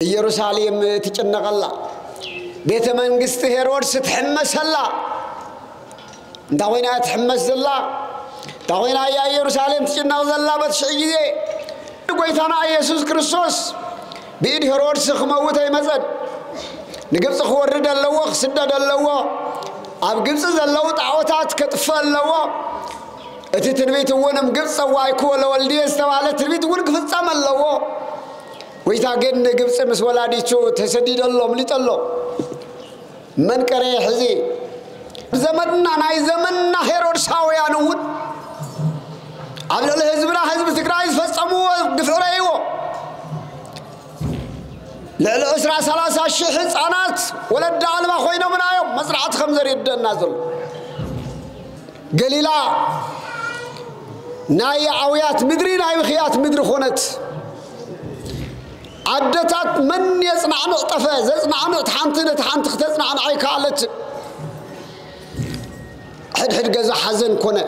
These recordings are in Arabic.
ኢየሩሳሌም ትጨነቀላ ቤተ መንግስት ሄሮድስ ተሐመሰላ ዳዊና ተሐመሰላ ዳዊና ያ ኢየሩሳሌም ትጨነቀላ በትሽጊዜ ጎይታና ኢየሱስ ክርስቶስ بيد هيرودس خموته يمزد نجبس خورد اللوا خسدد اللوا أب جبس اللوا تعوتات كتفل اللوا أتتربيت ونم جبس وايكو لوالدي استوى تربيت ورق في السما اللوا ويتاجن جبس مسولادي شو تسديد الله مليت الله من كره حزي زمننا ناي زمننا هيرودس هاويانود عبد الله حزب تكرايز فسموا دفعوا للأسرة 30 شيخ حصانات ولد على ما خوينا من يوم مزرعة خمزر يدنا نازل قليلا ناي عويات مدري ناي خيات مدري خونت عدتات من يصنع نقطفه يصنع نقط حانت تصنع معي كالت حد جزا حزن كونه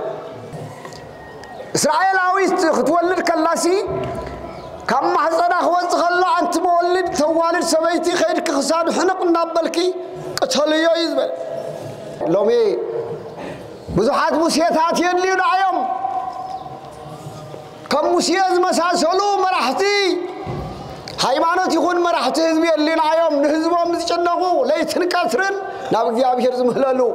إسرائيلاوي تولد كلاسي كم حصنا خوات خلا أنت مولد توالد سبيتي خيرك خسان حنق نابلكي قتليو يزبل لومي بزحات مسيتات ينلي نعيم كم مسيز مساسلو مرحتي هايمانوت يكون مرحتي هزبي اللي نعيم نهزبو مزجنقو ليتن كثرن نابق يابير زمهللو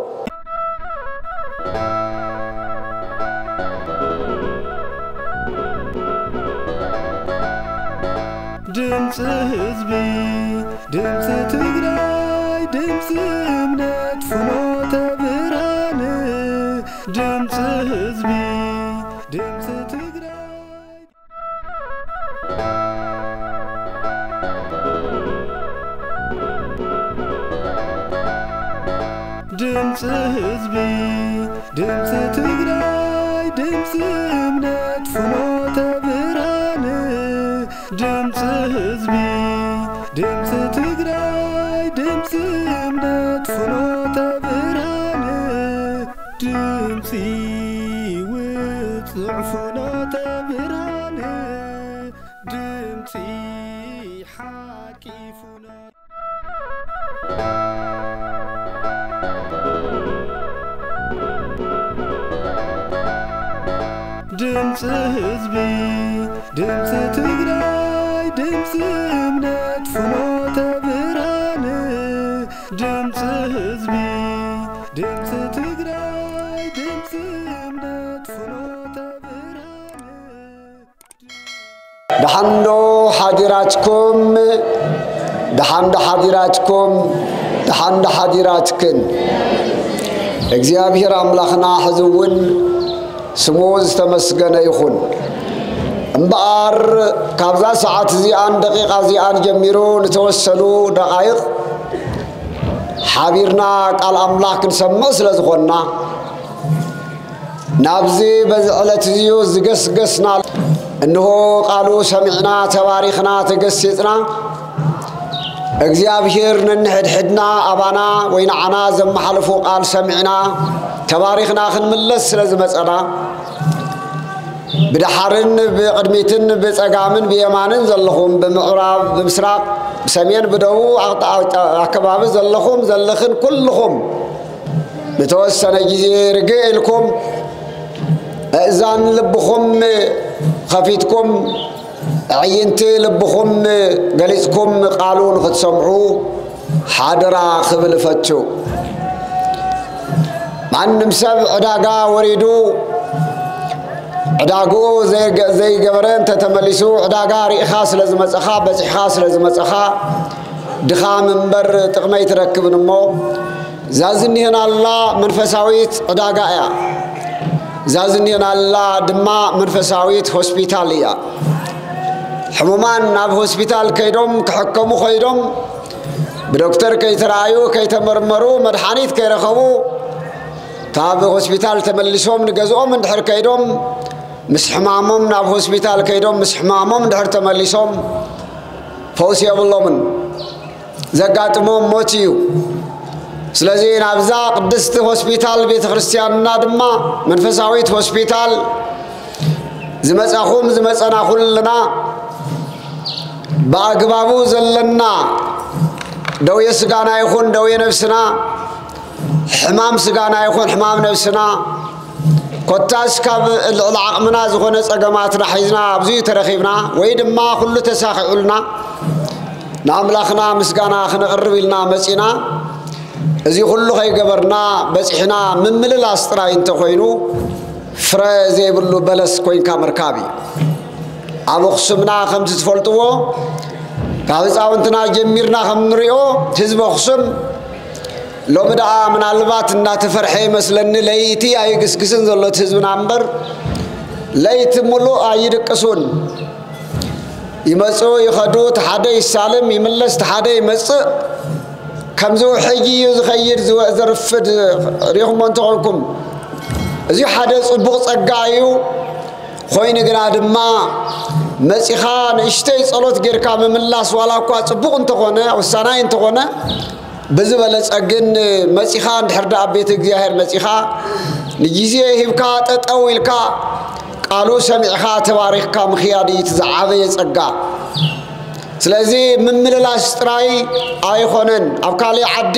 دمس حزبي دمس تግራይ دمس እምነት ፍኖተ ብርሃን دمس حزبي دمس تግራይ دمس حزبي دمس تግራይ دمس እምነት ፍኖተ ብርሃን دمس حزبي دمس تግራይ دمس እምነት ፍኖተ ብርሃን دمسي ውጽዕ ፍኖተ ብርሃን دمسي ሓቂ ፍኖተ دمس حزبي دمس تግራይ دمس እምነት ፍኖተ ብርሃን دمس حزبي دمس تግራይ دمس እምነት ፍኖተ ብርሃን دحندو حاضراتكم دحند حاضراتكم دحند حاضراتكن እግዚአብሔር አምላኽና ሕዝውን سموز تمسكنا يخون امبار كابزا ساعات زيان دقيقة زيان جميرو نتوسلو دقائق حابيرنا قال أملاك نسمس لزخونا نابزي بزعلة زيو زقسنا انه قالوا سمعنا تواريخنا تقسيتنا اكزيابير ننحد حدنا ابانا وين عنا زم حلفو قال سمعنا تواريخنا خنملس لزمصنا بدحرن بقدميتن بصقامن بيمانن زلخم بمعراب بمسراق بسمين بدو اكباب زلخم زلخن كلهم بتوسن جزي رجلكم اذان لبخم خفيتكم عينت لبخم جلسكم قالون فتسمعوا حاضرا خبل فتشو معن سبع عداقا وريدو عداقو زي قبرين تتملسو عداقا رئخاس لازم أسخا بس إخاس لازم أسخا دخا منبر تقمي تركب نمو زازني هنا الله من فساويت عداقا يا زازني هنا الله دماء من فساويت هوسبيتاليا حمومان ناب هوسبيتال كيدوم كحكمو خيدوم بدكتور كي ترايو كي تمرمرو مدحانيت كي رخبو تاب هوسبيتال تملسوم نجزوم ندحر كيدوم مس حمامهم ناب هوسبيتال كيدوم مس حمامهم ندحر تملسوم فوسي الله من زقاتمهم موتيو سلازي نابزا قدست هوسبيتال بيت كريستيان نادما منفساويت هوسبيتال زمصاخوم زمصنا كلنا بأقبابو زلنا دوي سقانا يخون دوي نفسنا حمام سقانا يخون حمام نفسنا كتاس كاب العقمنا زخونة أقاماتنا حيزنا بزي ترخيبنا ويدما كل تساخعلنا نعملخنا مسقانا خنقرب لنا مسينا ازي كله خي قبرنا بس احنا من ملل استرا انت خوينو فرا زي بلو بلس كوين كامركابي ابو خصمنا خمس تفلطو كاوصاونتنا جميرنا خمنريو حزب خصم لو مدعا من البات ان تفرحي مسلن ليتي اي قسقسن زلوت حزبنا انبر ليت ملو ايدقسون يمصو يخدو تحده يسالم يملس تحده يمص كمزو حجي يزخير زرفد ريهم انتقلكم ازي حدا صبق صقايو خوين غنا دما مسيخان اشتي صلوت غيركا مملاس ولا كو صبق انتقونه وسناي انتقونه بزبل صقن مسيخان حردا بيت እግዚአብሔር مسيخا لجيزي هبكا تطويلكا قالو سمعخا تبارككا مخيادي تزعابي صقا ስለዚህ ምምልላስ ጥራይ አይሆነን አብካሊ አዲ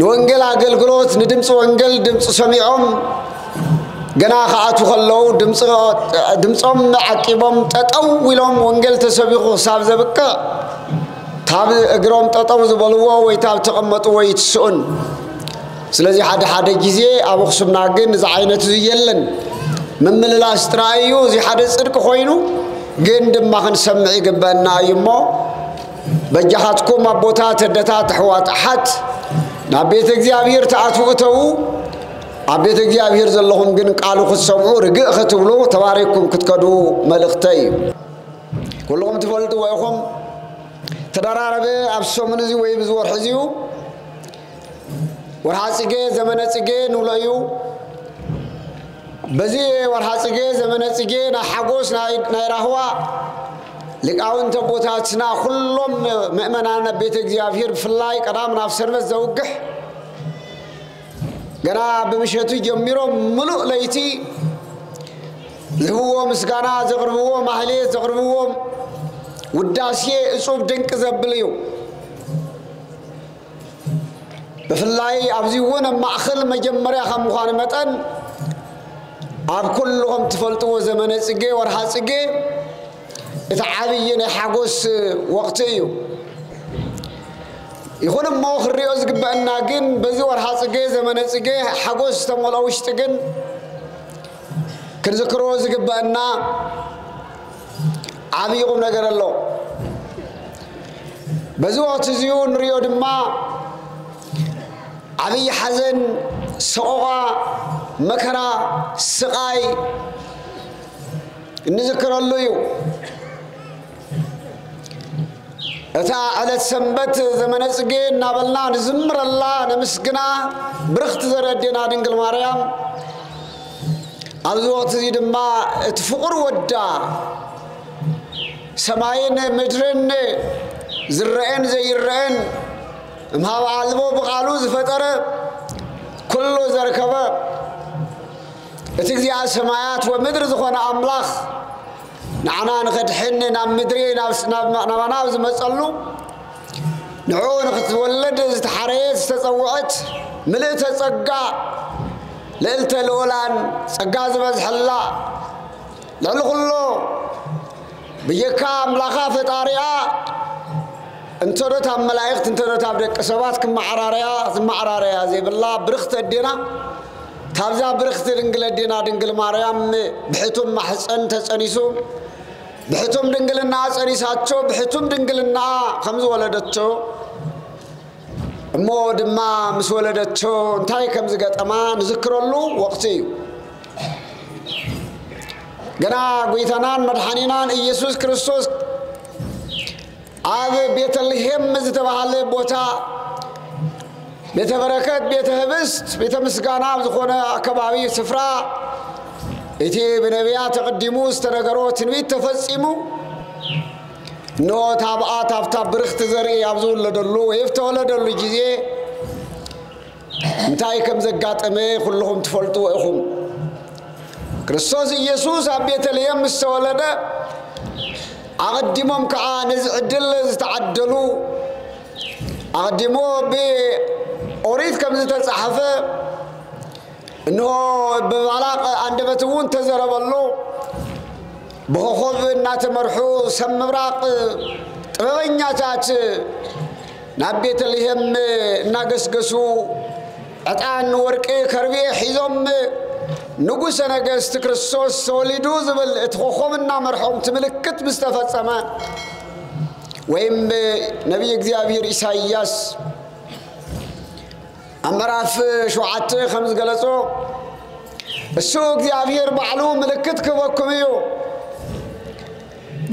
ወንጌል አገልግሎት ንድምጽ ወንጌል ድምጽ ሰሚዖም ገና ኻአቱ ኸለው ድምጾም አቂቦም ተጠው ይሎም ወንጌል ተሰቢኹ ሳብ ዘብቀ ታብ እግሮም ተጠው ዝበልዎ ወይ ታብ ተቀመጡ ወይ ትስኡን ስለዚህ ሓደ ጊዜ አብخصምና ግን ዛ አይነት የለን ምምልላስ ጥራዩ እዚ ሓደ ጽድቅ ኮይኑ ግን ድማ ክንሰምዕ ይግባና ይሞ በጃሃትኩም አቦታት ተደታት ሕዋጣት ናቤት እግዚአብሔር ተአቱተው አቤት እግዚአብሔር ዘለኹም ግን ቃሉ ክሰምዑ ርግእ ክትብሉ ተባረኩም ክትከዱ መልእክተይ ኩሎም ትፈልጡ ወይኹም ተደራረበ አብሶምን እዚ ወይ ብዙ ወርሕዚው ወርሐጽጌ ዘመነ ጽጌ ንውለዩ بزي ورحصجي زمن صجي نا حغوس نا راهوا لقاون تبوتاتنا كلهم مؤمنان بيت እግዚአብሔር ፍላይ ቀዳም ናፍ ሰርበስ ዘውግህ ገና በመሸቱ ጀምሮ ሙሉ ለይቲ ለሁዎ ምስጋና ዘቅርብዎ ማህሌ ዘቅርብዎ ውዳሴ እጹብ ድንቅ ዘብልዩ በፍላይ አብዚውን ማእኸል መጀመሪያ ከምዃን መጠን اب كلهم تفلطوا زمن صگه ورها صگه اتعابين حغوس وقتيو يكون ما خريو زغبنا ግን በዚህ ورها صگه زمن صگه حغوس ተሞላውሽት ግን ከዝክሮ ዝግባና አብይቁም ነገር አለው በዚህ ወቅት ዚዩ ንሪዮ ድማ አብይ ሐዘን ሰቆቃ مكرا سقاي نذكر الله اتا على سنبت زمن صگه نابلنا نزمر الله نمسكنا برخت زردنا دنگل ماريام ابزوت زي دما تفقر ودا سماين مدرن زرعن زيرن ما علمو بقالو زفطر كله زركبه اتجزي السماوات ومدر زخنا املاخ نعنا نخدحن نام مدري ناز مصلو نعون ختولد تحريس تصوعت ملئت تصقا ليلت الاولان صقا زبزح الله لعل كله بيكا املاخا فطاريا انترت ملائكه انترت ابدك سبات كما عراريا زي بالله برخت ادينا تابزا برخت دنگل دينا دنگل ماريام بحتم محصن تصنيسو بحتم دنگلنا صنيساچو بحتم دنگلنا خمز ولدچو امو دما مس ولدچو انتاي كمز گطما نذكرلو وقتي غنا غيتنان مدحانينان ኢየሱስ ክርስቶስ አብ ቤተልሔም ዝተባሃለ ቦታ ቤተ በረከት ቤተ ህብስት ቤተ ምስጋና ዝኾነ አካባቢ ስፍራ እቲ በነቢያት ተቀድሙ ዝተነገሮ ትንቢት ተፈጽሙ ኖ ታብአት አፍታ ብርክት ዘርኢ አብዙ ለደሉ ወይፍተወለደሉ ጊዜ እንታይ ከም ዘጋጠመ ሁሉም ትፈልጡ ኢኹም ክርስቶስ ኢየሱስ ኣብ ቤተልሔም ዝተወለደ أقدمهم كأنز عدل تعدلوا أقدموا بأريد كم زتصحفة إنه بملاق عند بتوون تزرب الله بخوف الناس مرحو سمراق طبعاً تاج نبيت لهم ناقص قسو أتان ورقة كربية حيزم نقص ناقص كريستوس سوليدو زبل اتخوخمنا مرحوم تملكت مستفاد سما ويم نبي እግዚአብሔር ኢሳይያስ أمراف شوعت خمس جلسو السوق እግዚአብሔር بعلو ملكت كوكميو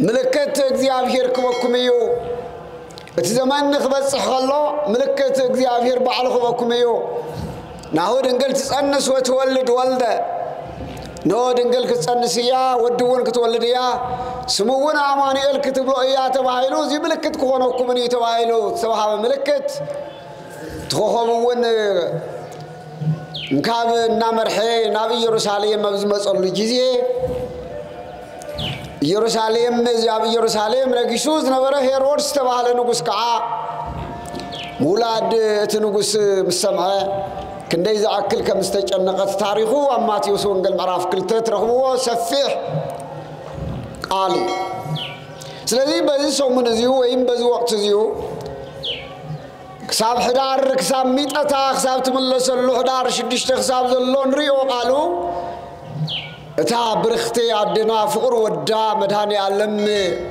ملكت እግዚአብሔር كوكميو الزمان نخبص خلا ملكت እግዚአብሔር بعلو كوكميو ناهو دنقل تصنس وتولد ولده نو دنقل كتصنسيا ودون كتولديا سمونا امانيل كتبلو ايا تبايلو زي ملكت كونكم ني تبايلو سبحان ملكت تخومون نكاب نامرحي نبي يروشاليم مزمصل جيزي يروشاليم زياب يروشاليم رغيشوز نبره هيرودس تباله نغس كا مولاد تنغس مسمعه كندي زاكل كمستጨነቀት ታሪኹ አማቴዎስ ወንጌል ምዕራፍ 2 ተረኽቦ ሰፊሕ ቃል ስለዚህ በዚህ ሰሙን እዚሁ ወይም በዚህ ወቅት እዚሁ ክሳብ ሕዳር ክሳብ ሚጠታ ክሳብ ትመለሰሉ ሕዳር 6 ክሳብ ዘሎ ንሪኦ ቃሉ እታ ብርክቴ አድና ፍቅር ወዳ መድኃኔ ዓለም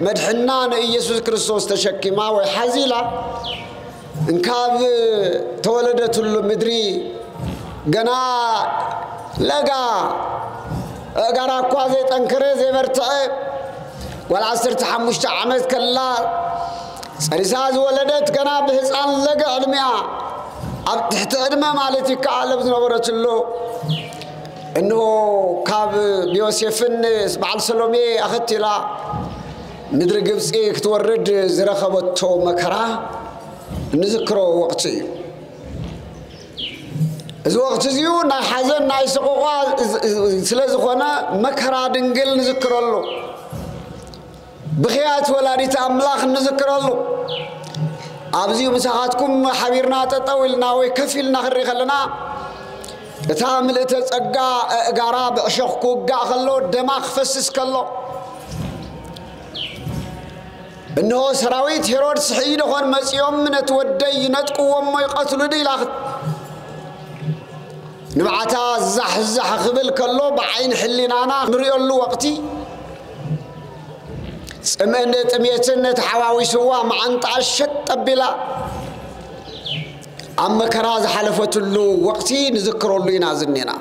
መድሕና ኢየሱስ ክርስቶስ ተሸኪማ ወይ ሓዚላ እንካብ ተወለደቱሉ ምድሪ ገና ለጋ ጋራ ኳዘ ጠንክረ ዘበርተዐ ወላ 15 ዓመት ከላ ጸሪሳዝ ወለደት ገና በህፃን ለጋ ዕድሜያ ኣብ ትሕቲ ዕድመ ማለት ይከዓለብ ዝነበረትሎ እንሆ ካብ ዮሴፍን በዓል ሰሎሜ ኣኸቲላ ምድሪ ግብፂ ክትወርድ ዝረኸበቶ መከራ ንዝክሮ ወቅት እዩ እዚ ወቅት እዚሁ ናይ ሓዘን ናይ ሰቆቃ ስለዝኾነ መከራ ድንግል ንዝክረሉ ብኽያት ወላዲት ኣምላኽ ንዝክረሉ ኣብዚ ምሳኻትኩም ሓቢርና ጠጠው ኢልና ወይ ከፍ ኢልና ክርኢ ከለና እታ ምልእተ ጸጋ ጋራ ብዕሾኽ ክውጋእ ከሎ ደማ ክፈስስ ከሎ إنه سراويت هيرودس حين هون مسيوم من تودي نتقوم ما يقتلوا دي لاخت نبعتها زح خبل كله بعين حلينا نريو له وقتي سمعنا تميتنا تحواوي سوا مع انت عشت بلا اما كراز حلفت له وقتي نذكروا له ينازنينا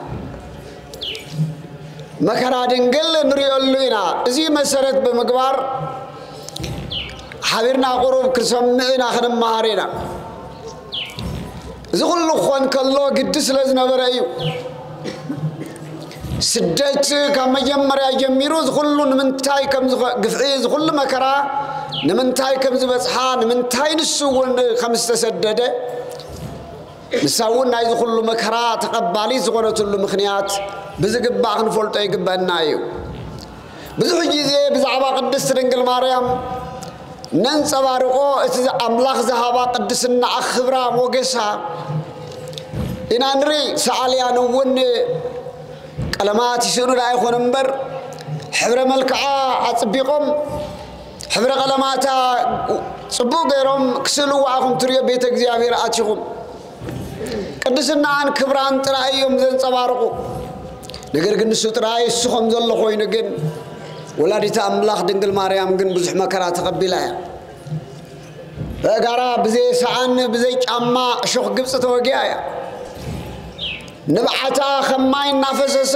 مكرا دنقل نريو له ينا زي مسرت بمقبار حبيرنا قروب كسمعنا خدم مهارينا زغل خوان كالله قدس لازنا برايو سدت كما جمريا جميرو زغلو نمنتاي كم قفعي زغل مكرا نمنتاي كم زبصحا نمنتاي نسوون خمس تسدده نساونا يزغلو مكرا تقبالي زغنتلو مخنيات بزقبا خنفولطو يقبانايو بزح جيزي بزعبا قدس دنقل مريم ننصبارقو اتز املاخ ذهبا قدسنا اخبرا موغسا انانري ساليان ون قلمات يسرو لا يكون منبر حبر ملكعا اصبيقم حبر قلماتا صبو غيرهم كسلو واخم تريو بيت እግዚአብሔር አትሽኩም قدسنا عن كبران ترايهم زنصبارقو ነገር ግን እሱ ጥራይ እሱም ዘሎ ኮይኑ ግን ወላዲተ አምላኽ ድንግል ማርያም ግን ብዙሕ መከራ ተቀበላ ጋራ ብዘይ ሰዓን ብዘይ ጫማ ሾኽ ግብጽ ተወጊያ ንብዓታ ከማይ እናፈሰሰ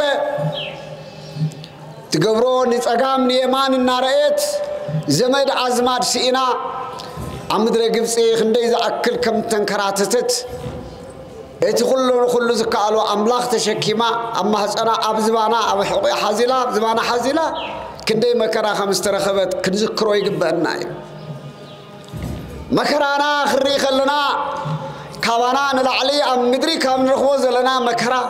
ትገብሮ ንጸጋም ንየማን እናረአት ዘመድ አዝማድ ሲኢና አምድረ ግብጽ ክንደይ ዝኣክል ከም ተንከራተተት እቲ ኩሉ ዝካኣሎ አምላኽ ተሸኪማ ኣብ ማህፀና ኣብ ዝባና ኣብ ሕቆ ሓዚላ ዝባና ሓዚላ كندي مكرا خمس ترخبت كنذكروا يقبلنا مكرانا خري خلنا كوانا نلعلي أم مدري كم نخوز لنا مكرا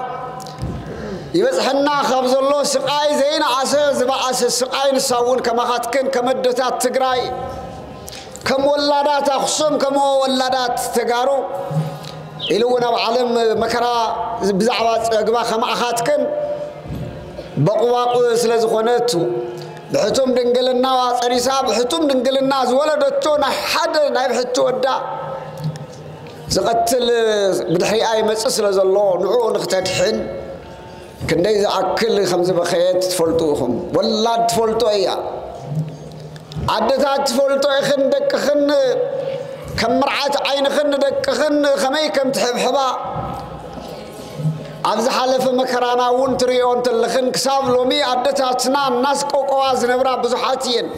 يبصحنا خبز الله سقاي زين عسى زبعس السقاي نساون كما خاتكن كمدتات تجراي كم ولادات أخصم كم ولادات تجارو إلونا بعلم مكرا بزعوات جبا خم أخاتكن بقوا سلزخونتو بحتم دنقلنا وصريسا بحتم دنقلنا زولدتونا حد نايب حتو ودا زقتل بدحي أي مسألة سلزالله نعو نختتحن كندي أكل خمسة بخيات تفلتوهم ولا تفلتوا إياه عدتات تفلتوا إخن دك خن كم مرعات عين خن دك خن خمي كم تحب حبا عبز حالف مكرانا ونتريون تلخن كساب لومي عدتات سنان ناس قوقواز نبرا بزحاتين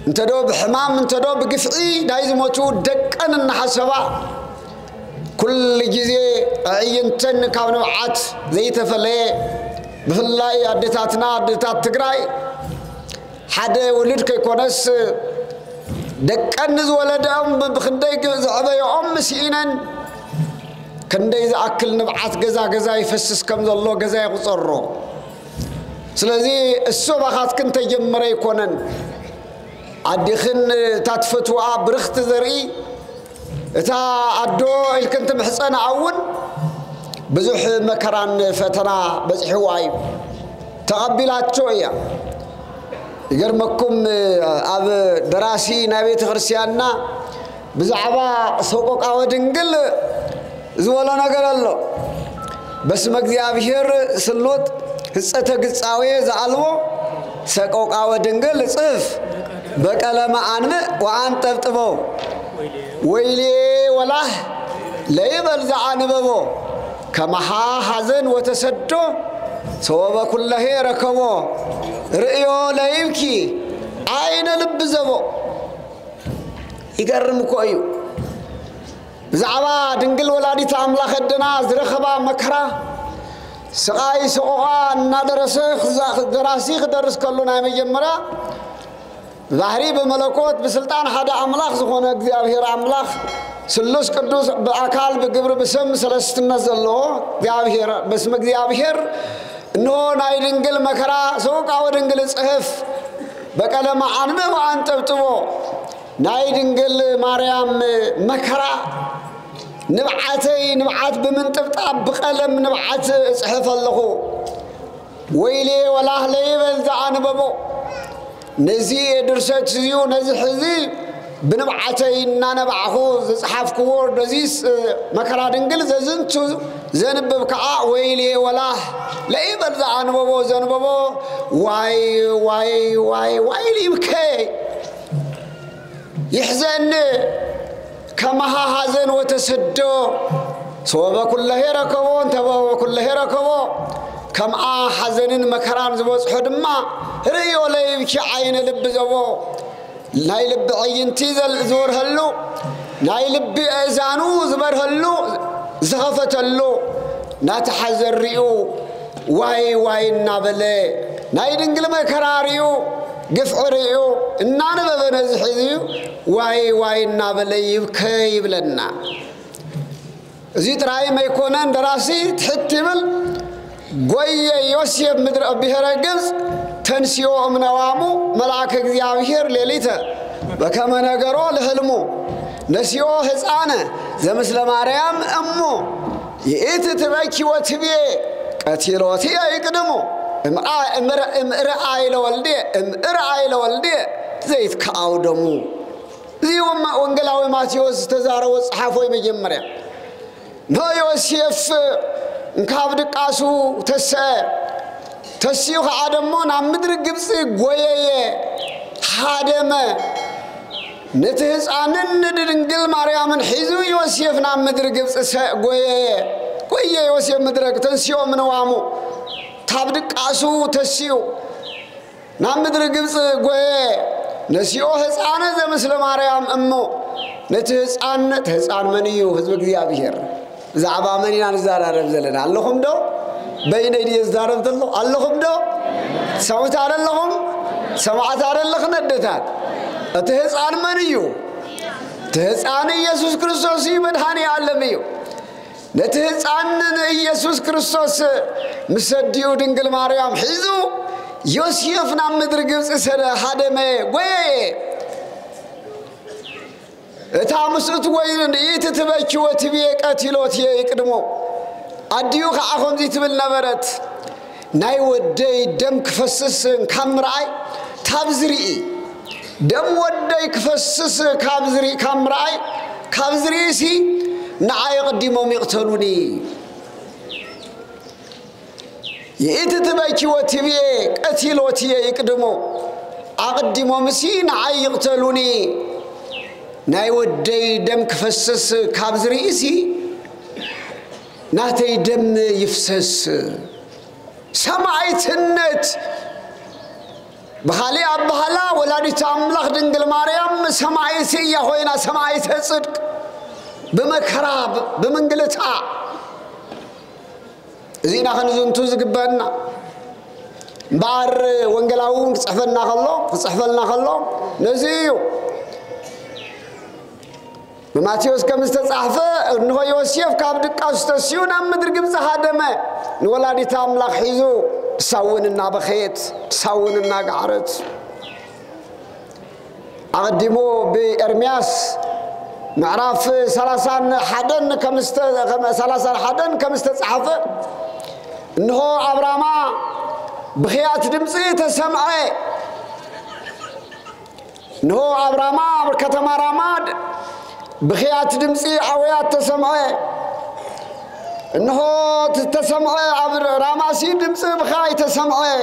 انتدو بحمام انتدو بقفعي دايز موتو دكان النحسبا كل جزي عينتن كابن وعات زي تفلي بفلاي عدتاتنا عدتات تقراي حدا ولدك يكونس دكان ولد أم بخنديك زعبا يوم مسينا كندي إذا أكل نبعث جزا يفسس كم الله جزا يقصره سلذي السبخات كنت يجمر يكونن عدخن تدفتوا برخت ذري تا عدو الكنت محسن عون بزح مكران فتنا بزح واي تقبلات شوية يجرمكم أب دراسي نبي تغرسيانا بزعبا سوقك أو دنقل زولا نقل الله بس مقدي أبهر سلوت هسته قصاوية زعلو سوقك أو دنقل صف بكلام عنه وعن تبتبو ويلي ولا لا يبلز عن بابو كما حزن وتسدو صوب كله ركبو رئيو لا يبكي عين لب زبو يقرمكو أيو زعبا دنقل ولادي تعمل خدنا زرخبا مكرا سقاي سقوها نادرسخ دراسي درس كلنا مجمرا ظهري بملكوت بسلطان حدا أملاخ زخون እግዚአብሔር አምላክ ስሉስ ቅዱስ በአካል በግብር በስም ሰለስት ነዘሎ እግዚአብሔር በስመ እግዚአብሔር ነው ናይ ድንግል መከራ ሰውቃው ድንግል ጽህፍ በቀለማ አንበብ አንጠብጥቦ ናይ ድንግል ማርያም መከራ ንብዓት በመንጠብጣብ በቀለም ንብዓት ጽህፍ አለሁ ወይሌ ወላህ ለይበል ዘአንበቦ نزي درست زيو نزي حزي بنبعتي نبعخو زحافكو نزيس مكرا دنقل زنتو زنبب كعا ويلي ولا لا يبرز عن بابو زنبابو واي لي بكي يحزن كما حزن وتسدو صوبا كله ركبو انتبو كله ركبو كم حزنين مكران زبوس حدما ريو لا يبكي عين لب زبو ناي لب عين تيزل زور هلو ناي لب أزانو زبر هلو زغفت هلو ناتحزر ريو واي النابلة ناي دنقل مكراريو قفع ريو النانا ببنزح ذيو واي النابلة يبكي يبلنا زيت راي ما يكونان دراسي تحتمل قوية يوسف مدر بهر الجنس تنسيو من وامو ملاك እግዚአብሔር ليلته بكما نقروا لهلمو نسيو هزانه زمسل مريم امو يئت تبكي وتبي قتيلوتي يقدمو امرأي لولدي زيت كاو دمو زيوما وانجلاوي ماتيوس تزارو صحافو يمجمريا نو يوسف انكابد قاسو تسيو عدمون عمدر قبس قوية حادمة نتهز عنن ندرنقل مريم حيزو يوسفنا عمدر قبس قوية يوسف مدرك تنسيو من وامو تابد قاسو تسيو نعمدر قبس قوية نسيو هزعنا زي مثل مريم امو نتهز عن منيو هزبك እግዚአብሔር زعبا منينا نزار عرب زلنا اللهم دو بين ايدي يزدارب دلو اللهم دو سمعت على اللهم سمعت على اللخ ندتات اتهز عن منيو تهز عن يسوس كريستوس مدحاني علميو نتهزعنن إيسوس كريستوس مسديو دنقل مريم حيزو يوسف نام مدرقز سنة حدمي وي تامسوت وين يتتبكي وتبيك أتيلوت يقدمو أديو خاخم زي تبل نبرت ناي ودي دم كفسس كامراي تابزري دم ودي كفسس كامراي كابزري سي نعاي قديمهم يقتلوني يتتبكي وتبيك أتيلوت يقدمو أقدمهم سي نعاي يقتلوني ناي ودي دم كفسس كابزري سي ناتي دم يفسس سمعت النت بخالي أبهلا ولادي تاملخ دنقل مريم سمعت يا خوينا سمعت الصدق بمكراب بمنقلتها زينا خنزنتو زقبنا بار وانقلاون صحفلنا خلو نزيو بماتيوس كم استصحفه انه يوسف كابدق استسيون امدر جبز هادمه نولادي تاملاخ حيزو ساوننا بخيت ساوننا قعرت اقدمو بارمياس معراف 30 حدن كم استصحفه انه ابراما بخيات دمصي تسمعه انه ابراما بكتما راماد بخيات دمصي عويات تسمعه انه تسمعه عبر راماسي دمصي بخاي تسمعه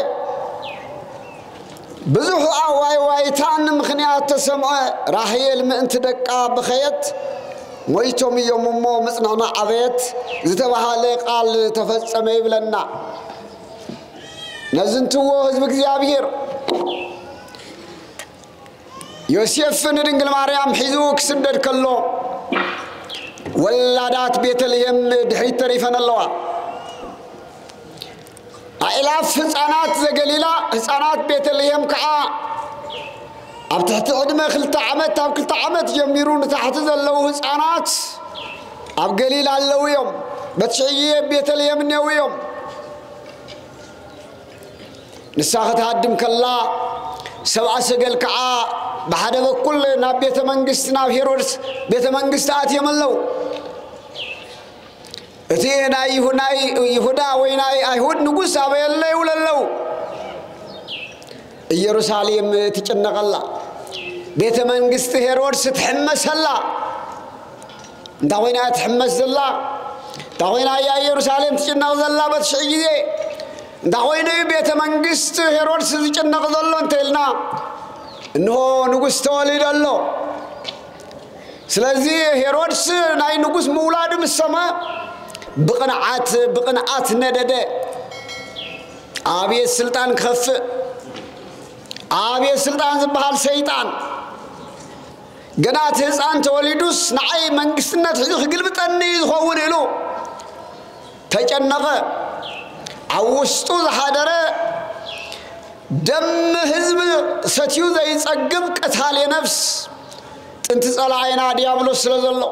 بزح وايتان مخنيات تسمعه راحيل من انت دقا بخيت مويتوم يوممو مصنعنا عبيت زتبحالي قال تفصم يبلنا نزنتو حزب እግዚአብሔር يوسف ندنقل مريم حيزوك سدد كله ولادات بيتلهم دحيت تريفن الله ألاف حصانات زقليلا حصانات بيتلهم كعا أبتحت عدمة خلت عمت جميرون تحت زلو حصانات أب قليلا اللو يوم بتشعيه بيتلهم نيو يوم نساخت هادم كلا سبعة سقل كعا بحدا بكل ناب بيت منقست ناب هيرودس بيت منقست آتي ملو اتينا يهودا ويناي أيهود نقص أبي الله ولا اللو يروساليم تجنق الله بيت منقست هيرودس تحمس الله داوينا تحمس الله داوينا يا يروساليم تجنق الله بتشعيه داوينا بيت منقست هيرودس تجنق الله انتلنا انه نقص تولد الله سلازي هيرودس ناي نقص مولاد بالسماء بقناعات ندده ابي السلطان كف ابي السلطان زبحال شيطان قنات هزان توليدوس نعي منقستنا تحيخ قلبتني يخون له تجنقه عوستو زحادره دم حزب ستيو زي صقب قتال نفس انت صلاعينا ديابلوس سلازلو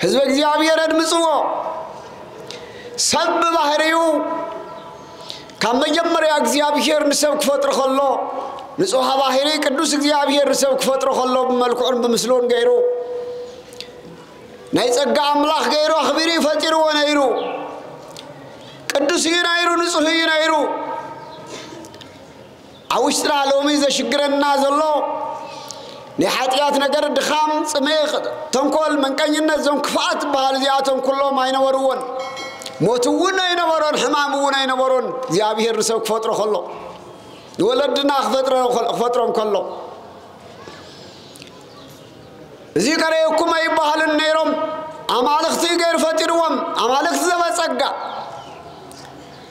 حزب እግዚአብሔር አድምጽዎ ሰብ ባህሪው ከመጀመሪያ እግዚአብሔር ንሰብ ክፈጥር ከሎ ንጹህ ባህሪ ቅዱስ እግዚአብሔር ንሰብ ክፈጥር ከሎ በመልኩዑን በምስሎን ገይሩ ናይ ጸጋ አምላክ ገይሩ አኽቢሪ ፈጥሩ ወነይሩ ቅዱስ ይናይሩ ንጹህ ይናይሩ አውሽጥራ ሎሚ ዘሽግረና ዘሎ نحاتيات نجار الدخام سميخ تنقل من كان ينزون كفات بهالزياتهم كلهم ينورون موتون ينورون حمامون ينورون زيابه الرسول فترة خلو ولدنا فترة كله ذكر يكون أي بحال النيرم أمالك تيجر فتروم أمالك زمان سجى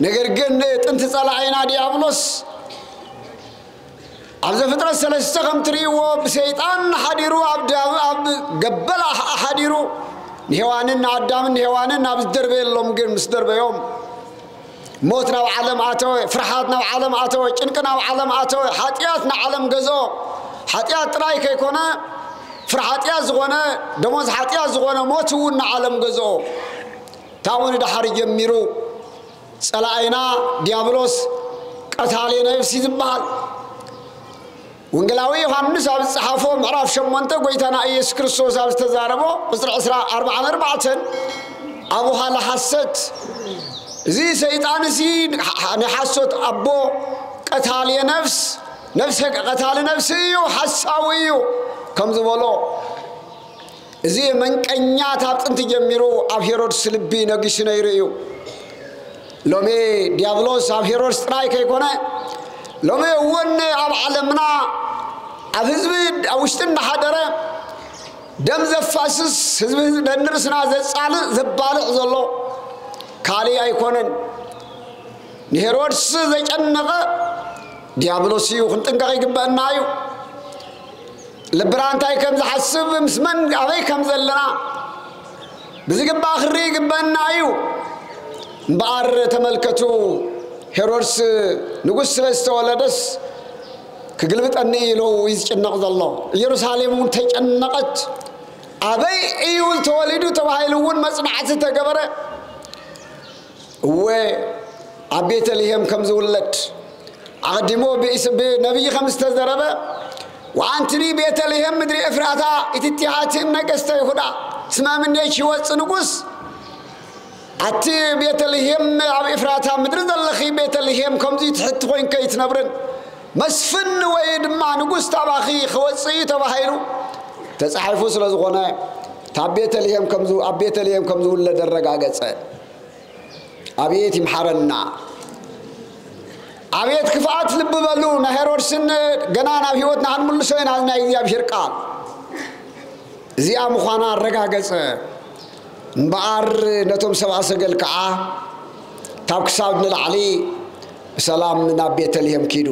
نجار جنة أنت صلاعين ديابلوس عبد فترة سلسة خمتريو بسيطان حديرو عبد قبل حديرو نهوانين عدام نهوانين عبد الدرب اللهم قل مصدر بيوم موتنا وعالم عتوي فرحاتنا وعالم عتوي شنكنا وعالم عتوي حاتياتنا عالم جزو حاتيات رايك يكونا فرحاتيا زغونه دموز حاتيا زغونه موتون عالم غزو تاون دحر يميرو صلاينا ديابلوس قتالي نفسي زبال وانجلاوي يوحنس اب صحافو معراف شمونته غويتانا ايسوس كريستوس اب تزاربو قصر 14 ابوها لحسد زي شيطان زي نحسد ابو قتالي نفس قتال نفسيو حساويو كم زبلو زي من قنيات ابطنت جميرو اب هيرودس لبي نغش نيريو لومي ديابلوس اب هيرودس ترايك يكونه لومي ون اب عالمنا اب حزب اوشتن حدره دم زفاسس حزب دنرسنا زصال زبالق زلو كالي ايكونن هيرودس زيጨነቀ ديابلوس يخن طنقق يغبنايو لبرانتاي كم زحسب مسمن ابي كم زلنا بزغبا اخري يغبنايو بار تملكتو هيرودس نغس بستولدس كغلبطني يلو يጨነق زلو ኢየሩሳሌም ተጨነቀች ابي ايول تولدو تبايلون مصنعت تغبره و ابيتلهم كم زولت عدمو باسم نبي خمس تزربه وانتني بيتلهم مدري افراتا اتتياتم نقست يهودا اسما من يشي وصنقوس اتي بيتلهم ابي افراتا مدري دلخي بيتلهم كمزي تحت وين كيت نبرن مسفن ويدما نقوس تباخي خوصي تباهيرو تصحفو سلازغونه تابيتلهم كمزو ابيتلهم كمزو لدرغاغص ابيت يمحرنا ابيت كفات لب بلو هيرودسن غنانا هيوتنا انملسوين ازنا እግዚአብሔር ቃል እዚያ መخانا አረጋገጸ እንባር ነቶም ሰብአ ሰገል ከዓ ታክሳብ ንላዕሊ ሰላም ናብ ቤተልሔም ኪዱ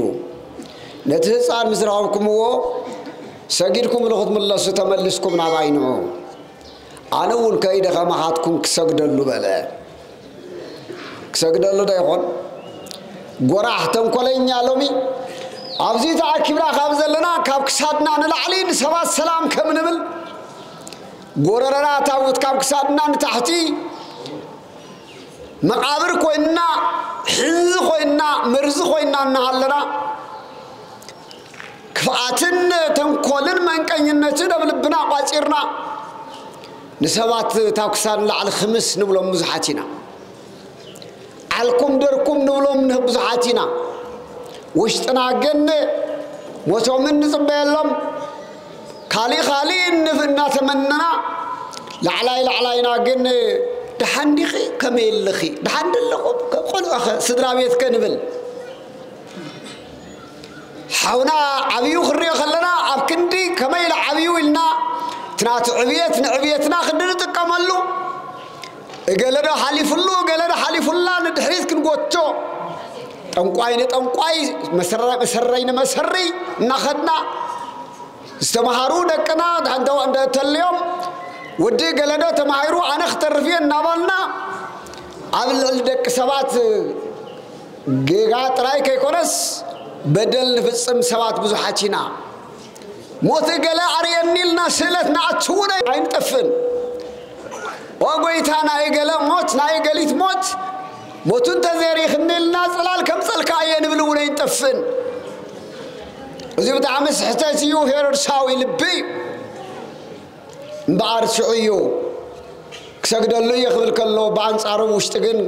ነቲ ህፃን ምዝራብኩምዎ ሰጊድኩም ለኹትምለሱ ተመልስኩም ናባይኑ ኣነ እውን ከይደ ከማሓትኩም ክሰግደሉ በለ ክሰግደሉ ዳይኾን ጎራህ ተንኮለኛ ሎሚ አብዚ ተአኪብራ ካብዘለና ካብ ክሳድና ንላዕሊ ንሰባት ሰላም ከምንብል ጎረረራ ታውት ካብ ክሳድና ንታሕቲ መቃብር ኮይና ሕዝ ኮይና መርዝ ኮይና እናሃለና ክፋትን ተንኮልን መንቀኝነትን ደብልብና ቋጺርና ንሰባት ታክሳን ላዕሊ خمس ንብሎም ብዙሓቲና علكم دركم نولم نبزحاتنا وشتنا جن وتومن نزبيلهم خالي نفنا تمننا لعلاينا جن دحندخي كميل لخي دحند لكم قول اخ صدرا بيت كنبل حونا عبيو خري خلنا ابكندي كميل عبيو لنا تنات عبيتنا خدنا تقملو اجلدا حليفلو اجلدا حليفلا ندحريت كنغوتو طنقاي مسري ناخدنا استمهارو دقنا عندو عند تليوم ودي اجلدا تمايرو انا اخترفي نابلنا ابل دق سبات جيغا تراي كيكونس بدل نفصم سبات بزحاتينا موت اجلا ارينيلنا سلتنا اتشونا اينطفن وغويتانا ايغلا موت نا ايغليت موتون تزيريخ نيلنا صلال كم صلكا ينبلو ينطفن ازي بتاع مسحتاتيو هيرودساوي لبي مبار شعيو كسغدلو يخبل كلو بانصارو وشت ግን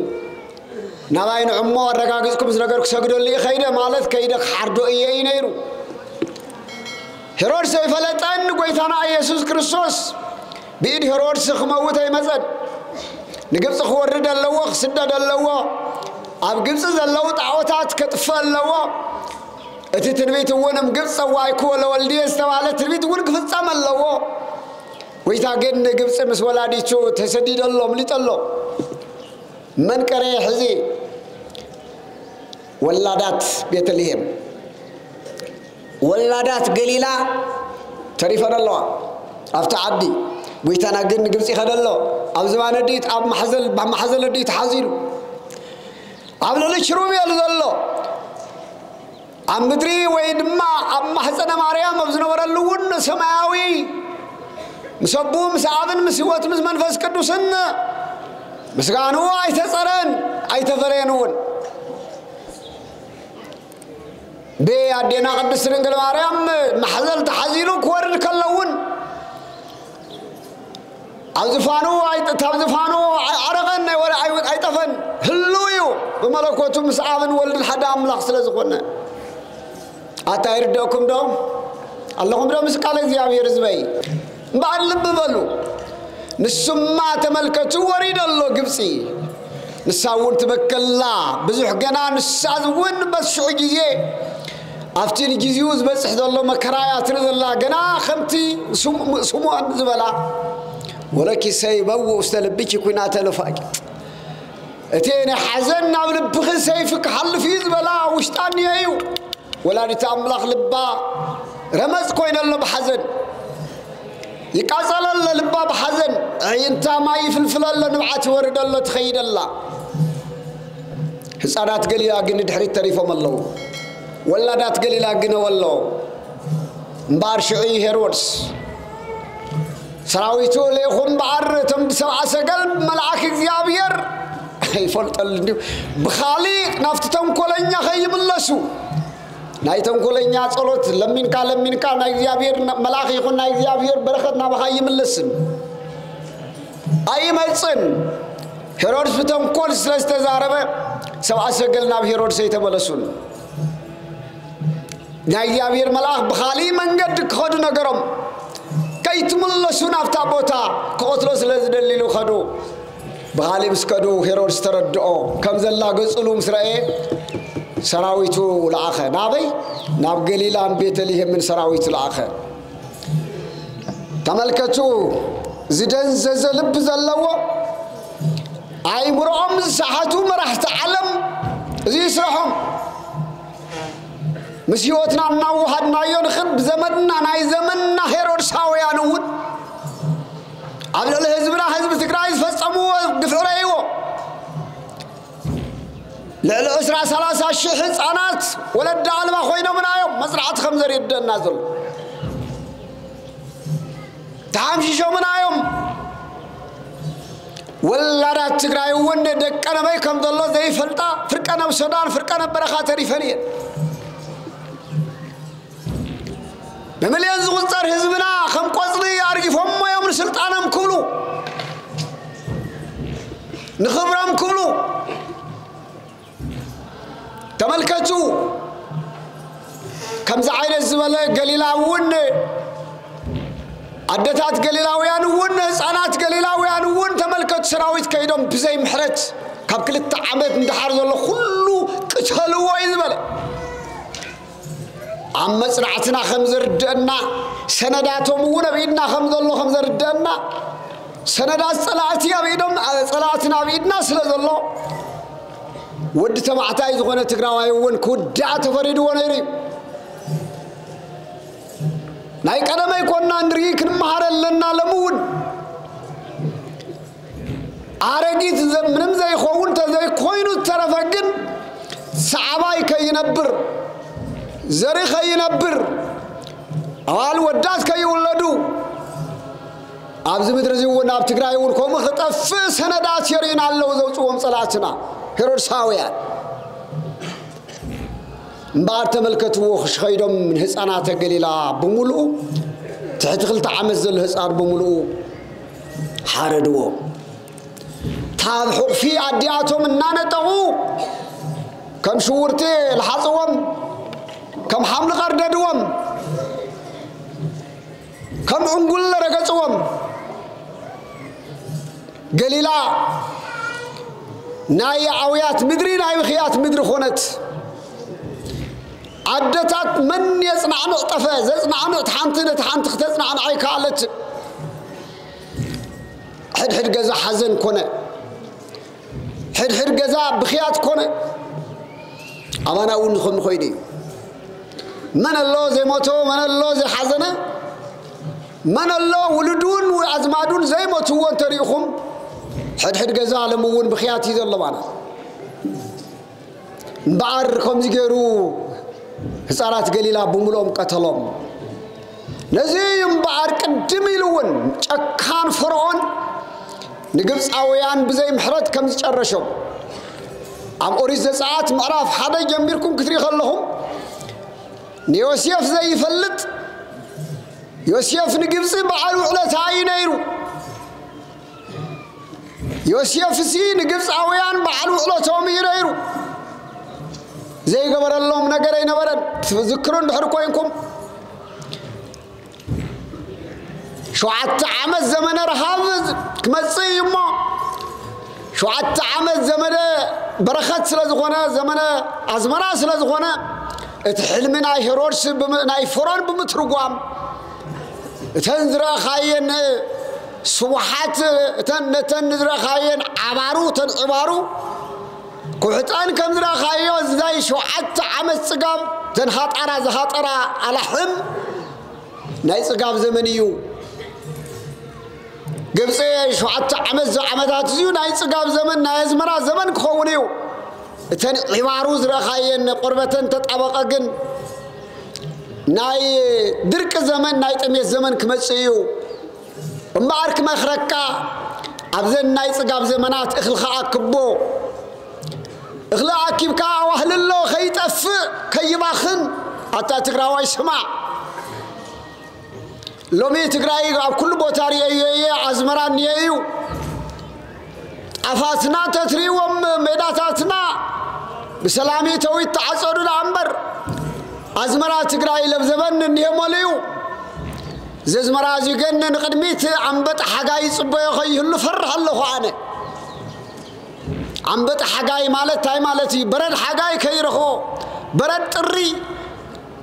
ናባይን እሞ አረጋግጥኩም ነገር كسغدلو يخيده ማለት ከይደ ሓርዶ እየይነይሩ ሄሮድስ ይፈለጣን ጎይታና ኢየሱስ ክርስቶስ بيد هيرودس خموت يمزد نجبس خورد اللوا خسدد اللوا اب جبس زلوا طاوتات كطف اللوا اتي تنبيت ونم جبس وايكو لولدي استوالة تنبيت ون كفصام اللوا ويتا جن جبس مس ولاديچو تسديد الله مليطلو من كره حزي ولادات بيتلهم ولادات قليلا تعرفنا الله افتعدي ويتانا جن جبسي خدلو اب زمان ديت اب محزل ديت حزيلو اب للشروبي يلزلو ام مدري ويدما اب محزن مريم ابزنو ورلون سماوي مسبو مسعبن مسوت مس منفس قدوسن مسغانو ايتصرن ايتفرينون بي ادينا قدس رنجل ماريام محزل تحزيلو كورن كلون عزفانو تابزفانو عرقن ولا ايطفن هلويو بملكوتو مسعبن ولد الحدا املاح سلازخونه اتا يردكم دو اللهم دو مسقال እግዚአብሔር زبي بعد لب بلو نسما تملكتو وريد الله ግብጽي نساون تبكلا بزح جنا نسازون بسشو جيزي افتين جيزيوز بصح الله مكرايات الله جنا خمتي سمو زبلا ولكن سيبو استلبيك كنا تلفاق اتين حزن بلبخ سيفك حل في زبلا وشطاني ايو ولا نتاملاخ لبا رمز كوين الله بحزن يقاصل الله لبا بحزن انت ما يفلفل الله نبعت ورد الله تخيد الله حصانات قليلا قن دحري تريفهم الله ولادات قليلا قن والله مبار شعي هيرودس سراويتو ليخم بعر تم سبع سقل ملعك እግዚአብሔር يفلطل بخالق نفتتم كلኛ خيملسو نايتم كلኛ ጸሎት ለሚንካ ና እግዚአብሔር መላእክ ይኹን ና እግዚአብሔር በረከትና በخيملسن አይመጽን ሄሮድስ በተንኮል ስለስተዛረበ ሰብዓ ሰገልና በሄሮድስ የተመለሱን ና እግዚአብሔር መላእክ በخالي መንገድ ከሆዱ ነገሮም كيتملسون أفتح بوتا كأطلس لزدليلو خدو بخالي مسكدو هيرودس تردعو كم زلا قصلو مسرائيل سراويتو الآخر نابي ناب قليلان بيتليهم من سراويتو الآخر تملكتو زدن زلب زلو أي مرعم ساحتو مرح تعلم زي يسرحهم مسيوتنا نوحدنا ينخب زمننا ناي زمننا هيرودس هاويانون عبد الله حزب تقرايز فصموا دفعوا لعل اسرع 30 شيخ حصانات ولد علما خوينا منايوم مزرعه خمزر يدنا زل تعمشي شو منايوم ولادات تقراي وند دقنا باي كم الله زي فلطا فرقنا بسودان فرقنا برخات ريفنيه بمليون زغطر حزبنا خم قصري يعرفهم ما يوم سلطانهم كلو نخبرهم كلو تملكتوا كم زعين الزبالة قليلاوين عدتات قليلاويان ون صانات قليلاويان ون تملكت سراويت كيدهم بزي محرت كاب كل التعامات ندحر زلو كله قتلوا يزبالة عم مصرعتنا خمزر دنا سنداتهم ونا بيدنا خمزلو خمزر دنا سندات صلاتي بيدهم صلاتنا بيدنا سلازلو ود تبعتا يزغونه تግራዋይ ወን ኩዳ ተፈሪድ ወነሪ ናይ ቀደመይ ኮና እንድሪ ክንማሃረለና ለሙን አረጊት ምንም ዘይኾውን ተዘይ ኮይኑ ተረፈግን ሰዓባይ ከይነብር ዘሪ ከይነብር አዋል ወዳት ከይወለዱ አብዝ ምድር ዝውና አብ ትግራይ ወን ኮም خطف ሰነዳት የሪናለው ዘውጽዎም ጸላትና هيرودساويان مبار تملكتو خيدهم من حصانات قليلا بملؤ تحت خلت عمزل حصان بملؤ حاردو تابحق في عدياتهم نانطقو كم شورتي الحصوم كم حمل قرددوم كم عنقل رقصوم قليلا ناي عويات مدري ناي بخيات مدري خونت عدتات من يصنع نقطفه زصنع نقط حنتنت حنت تصنع عي كالت حد جزا حزن كونه حد جزا بخيات كونه امانا اون خم خويدي من الله زي موتو من الله زي حزنه من الله ولدون وازمادون زي موتو وانتريخم حد جزا لمون بخياتي ذل معنا بعر خمس جرو حصارات قليلا بملوم قتلهم نزيم بار قدم يلون ጨካን فرعون ንግብፃውያን بزي محرد كم ዝጨረሾም ام اوريس زعات معرف حدا جنبيركم كتري خلهم يوسف زي يفلت يوسف نجبس بعلو على تاينيرو يوسف سي نجبس عويان بعلو على توميريرو زي قبر اللهم نقرين برد تذكرون بحركوينكم شو عت عمل زمن رهاب كمصي ما شو عت عمل زمن برخت سلازغونه زمن ازمنا سلازغونه اتحلمنا هيرودس ناي فرعون بمترغوام تنزرا خاين سوحات تنزرا خاين عبارو تنعبارو كحطان كمزرا خايو زي شو حتى عمل صقام تنخاطرا زخاطرا على حم ناي صقام زمنيو قبصي شو حتى عملات زيو ناي صقام زمن ناي زمرا زمن كخونيو تن عبارو زرا خاين قربتن تطابقا جن ناي درك زمن ناي طميت زمن كمصيو امبارك مخركا ابزن ناي صقام زمنات اخلخا كبو اخلاق كيف كا واهل الله خيطف كيباخن حتى تقراوي سمع لومي تقراي كل بوتاري ازمران ييو افاتنا تتريوم ميداتاتنا بسلامي توي تعصدوا العنبر ازمرا تقراي لبزبن نيموليو ززمرا زيغن قدميت عنبط حغاي صبو يخيل فرح الله انا عنبط حغاي مالت تاي مالتي برد حغاي كيرخو برد طري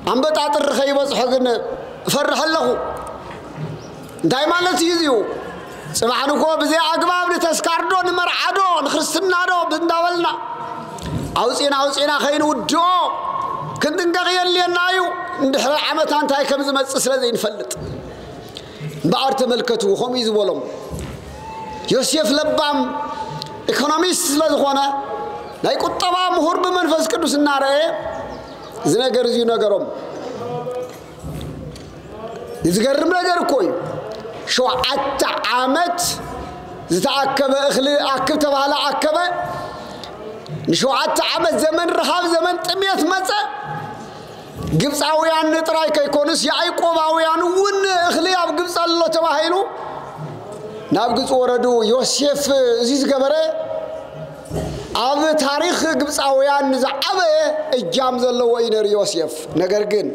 عنبط طر خيبصح غن فرح الله تاي مالتي يزيو صباحنكو بزي اغباب نتسكاردو نمرعدو نخرستنا دو بنداولنا اوصينا خين ودو كندنقيل لينايو اندحر عمتان تاي كمز مص سلازي نفلط بعر تملكتو خم يزبولم يوسف لبام ኢኮኖሚስት ስለሆነ ናይ ቁጠባ ምሁር በመንፈስ ቅዱስ እናረየ ዝነገር እዚ ነገሮም ይዝገርም ነገር እኮ ሸውዓተ ዓመት ዝተአከበ እኽሊ አክብ ተባለ አከበ ንሸውዓተ ዓመት ዘመን ረሃብ ዘመን ጥሜት መፀ ግብፃውያን ጥራይ ከይኮንስ ያዕቆባውያን ውን እኽሊ ኣብ ግብፅ አሎ ተባሂሉ ናብ ግብፅ ወረዱ ዮሴፍ እዚ ዝገበረ ኣብ ታሪኽ ግብፃውያን ዝዓበ እጃም ዘለዎ ይነር ዮሴፍ ነገር ግን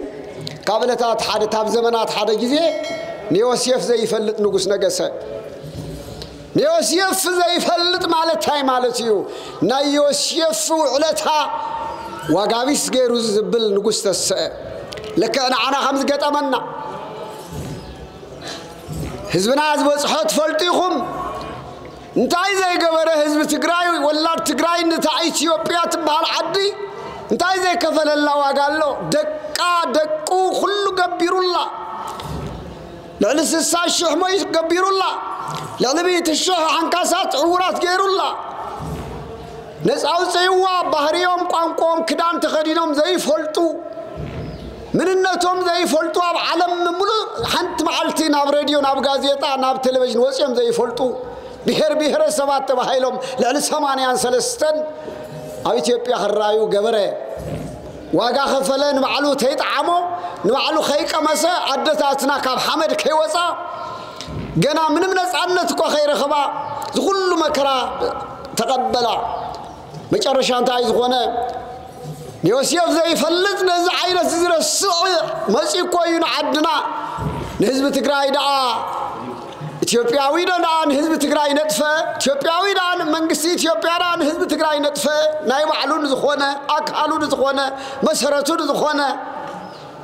ካብለታት ሓደ ታብ ዘመናት ሓደ ጊዜ ዮሴፍ ዘይፈልጥ ንጉስ ነገሰ ዮሴፍ ዘይፈልጥ ማለት ታይ ማለት እዩ ናይ ዮሴፍ ውዕለታ ዋጋቢስ ገይሩ ዝብል ንጉስ ተሰ ለከና አና خمس ገጠመና حزبنا زبصحو تفلطيكم انتاي زي غبره حزب تግራይ ወላድ ትግራይ እንታ ኢትዮጵያ ትባል ዓዲ انتاي زي ከፈለላ ዋጋለው ደቁ ሁሉ ገቢሩላ ለልስሳ ሸህሞይ ገቢሩላ ለለቤት ሸህ አንካሳት ዕውራት ገይሩላ ነፃው ጽይዋ ባህሪዮም ቋንቋም ክዳን ተኸዲኖም ዘይፈልጡ مننتهم زي فلتو اب عالم ملو حنت معلتي ناب راديو ناب غازيطا ناب تلفزيون وصيم زي فلتو بهر سبات بحيلهم لعل 80 سلستن اب ኢትዮጵያ خرايو ገበረ ዋጋ خفلن معلو ተይጣعمو نمعلو خيقمሰ አደታትና ካብ حمد ከይወፃ ገና ምንም ነፃነት እኮ خيرخባ ዝሁሉ መከራ ተቀበላ መጨረሻ እንታይ ዝኾነ يوسف زي فلتنا زي عينة زر السوء ماشي كوين عدنا نهزب تقرأي دا إثيوبياوي دا نهزب تقرأي نتفة إثيوبياوي دا منقسي إثيوبيا دا نهزب تقرأي نتفة نايم علون زخونة أكالون زخونة مسهرتون زخونة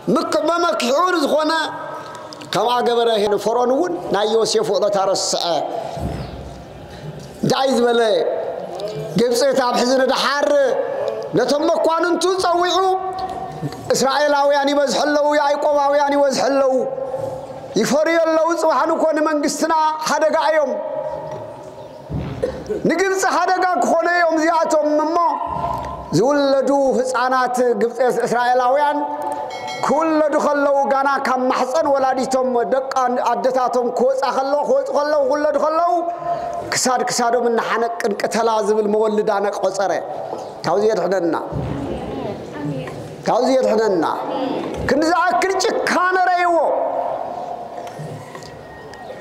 مكحون زخونة كما قبره هنا فرعون ناي يوسف وضع ترس دايز بلي جبسي تاب حزن دحار نتم قانون تصويعوا إسرائيلاويان يبزحلو يعقوباويان يبزحلو يفري الله سبحانه كون منقستنا حدقا يوم نقبس حدقا كون يوم زياتهم مما زولدو حصانات قبس إسرائيلاويان كل دخلوا جانا كم محسن ولاديتهم دق عدتاتهم كوز أخلوا كل دخلوا كسادوا من حنك كتلازم المولد عنك قصره كوزير حدنا كنزا كريتش كان رأيو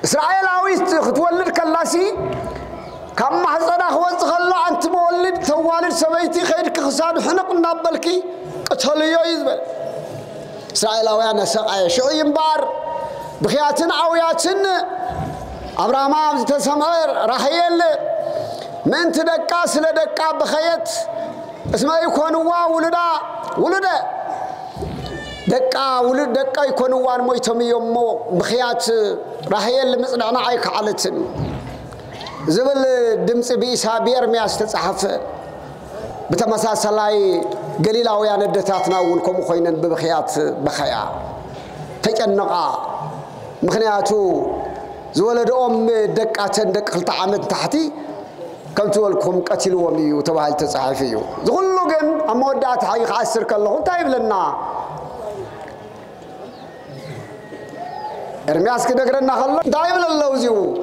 إسرائيل عاوز تولد كلاسي كم محسن أخوز خلوا أنت مولد توالد سبيتي خيرك خساد حنق نابلكي قتليو يزبل إسرائيل عويانا سقايا شو ينبار بخياتنا عوياتنا أبراهام تسمعر رحيل من تدقى سلدقى بخيات اسمه يكونوا ولدا دقى يكونوا مويتم يومو بخيات رحيل مصنعنا عيك علتن زبل دمس بيسا بيرمياس تتصحف بتمساسلاي قليلاويان الدتاتنا ولكم خوينن ببخيات بخيا تجنقا مخنياتو زولد دقاتن دق خلت عامد تحتي كم تولكم قتلوا ميو تبعل تصحفيو زغلو جن امودات حقيقه 10 كله طيب لنا ارمياس كدغرنا خلو طيب للوزيو